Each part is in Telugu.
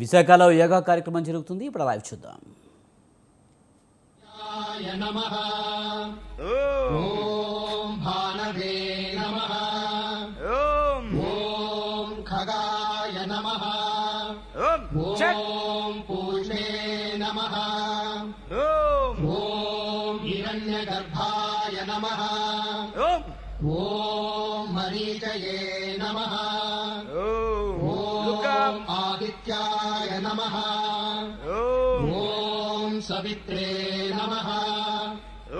విశాఖలో యోగా కార్యక్రమం జరుగుతుంది. ఇప్పుడు లైవ్ చూద్దాం. ఓం భానవే నమః. ఓం ఖగాయ నమః. ఓం పూర్ణే నమః. ఓం హిరణ్యగర్భాయ నమః. ఓం మరీచయే నమః. ఓం ఆదిత్యాయ నమః. ఓం సవిత్రే నమః.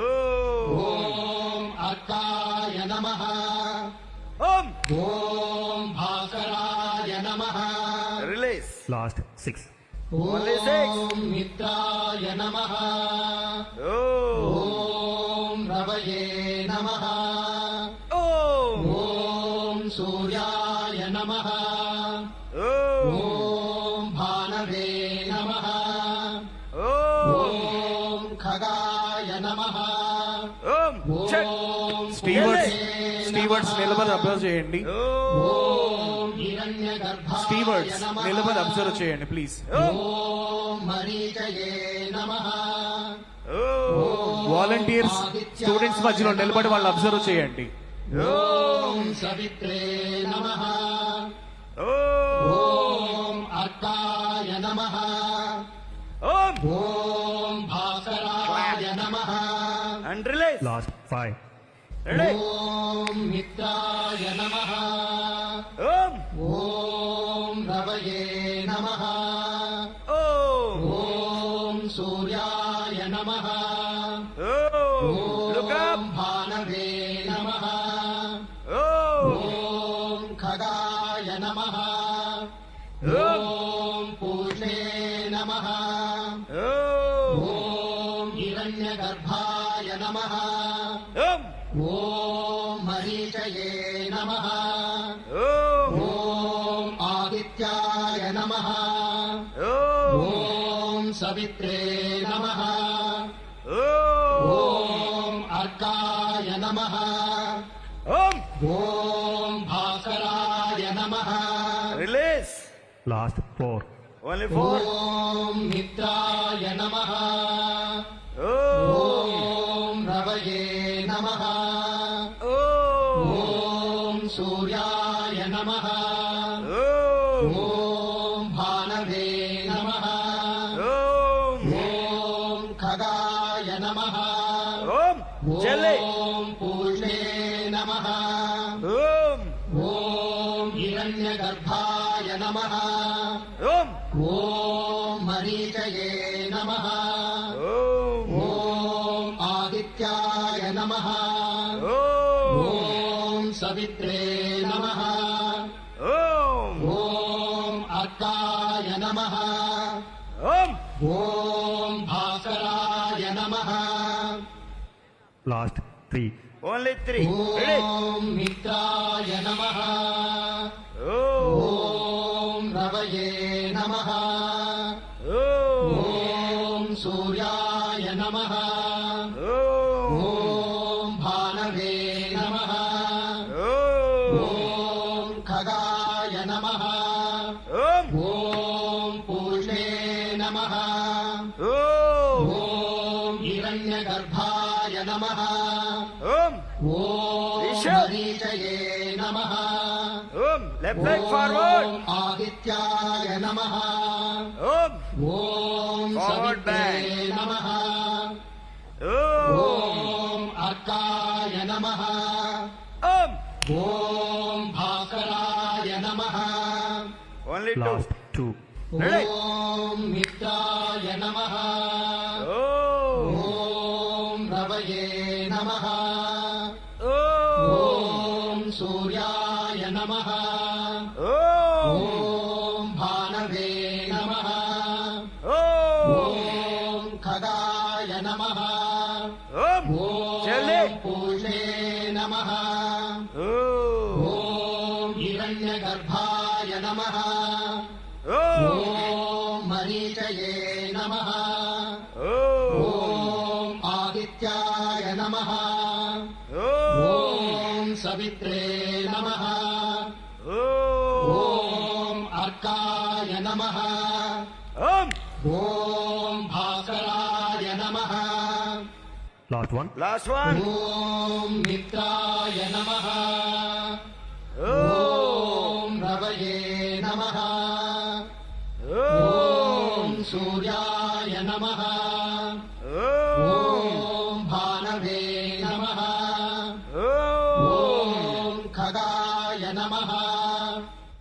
ఓం అర్కాయ నమః. ఓం భాస్కరాయ నమః. Release. Last 6. ఓం మిత్రాయ నమః. ఓం రవయే నమః. ఓం సూర్యాయ నమః. ఓం భానవే నమః. ఓం ఖగాయ నమః. ఓం స్టీవర్డ్స్ నిలబడి అబ్జర్వ్ చేయండి. ఓం హిరణ్యగర్భాయ స్టీవర్డ్స్ నమః. నిలబడి అబ్జర్వ్ చేయండి ప్లీజ్. ఓం మరీచయే నమః. వాలంటీర్స్ స్టూడెంట్స్ మధ్యలో నిలబడి వాళ్ళు అబ్జర్వ్ చేయండి. ఓం సవిత్రే నమః. ఓం అర్కాయ నమః. ఓం భాస్కరాయ నమః. And release. Last 5. Ready. ఓం మిత్రాయ నమః. ఓం రవయే నమః. ఓం సూర్యాయ నమః. Look up. ఓం భానవే నమః. ఓం ఖగాయ నమః. ఓం పూర్ణే నమః. ఓం హిరణ్యగర్భాయ నమః. ఓం మరీచయే నమః. ఓం ఆదిత్యాయ నమః. ఓం సవిత్రే నమః. ఓం అర్కాయ నమః. ఓం భాస్కరాయ నమః. Release. Last 4. Only 4. ఓం మిత్రాయ నమః. ఓం రవయే నమః. ఓం సూర్యాయ నమః. ఓం భానవే నమః. ఓం ఖగాయ నమః. Jelly. ఓం పూర్ణే నమః. ఓం హిరణ్యగర్భాయ నమః. ఓం మరీచయే నమః. ఓం ఆదిత్యాయ నమః. ఓం సవిత్రే నమః. ఓం అర్కాయ నమః. ఓం భాస్కరాయ నమః. Last 3. Only 3. Ready. ఓం మిత్రాయ నమః. ఓం రవయే నమః. ఓం సూర్యాయ నమః. ఓం భానవే నమః. ఓం ఖగాయ నమః. ఓం పూర్ణే నమః. ఓం హిరణ్యగర్భాయ నమః. ఓం మరీచయే నమః. Left leg forward. ఓం ఆదిత్యాయ నమః. ఓం Forward సవిత్రే bend. నమః. ఓం అర్కాయ నమః. ఓం భాస్కరాయ నమః. Only 2. Last 2. Ready. ఓం మిత్రాయ నమః. ఓం రవయే నమః. ఓం సూర్యాయ నమః. ఓం భానవే నమః. ఓం ఖగాయ నమః. Jelly. ఓం పూర్ణే నమః. ఓం హిరణ్యగర్భాయ నమః. ఓం మరీచయే నమః. ఓం ఆదిత్యాయ నమః. ఓం సవిత్రే నమః. ఓం అర్కాయ నమః. नमः ఓం ॐ भास्कराय नमः లాస్ట్ వన్ లాస్ట్ వన్ ॐ मित्राय नमः ఓం ॐ रवये नमः ఓం ॐ सूर्याय नमः ఓం ॐ भानवे नमः ఓం ॐ खगाय नमः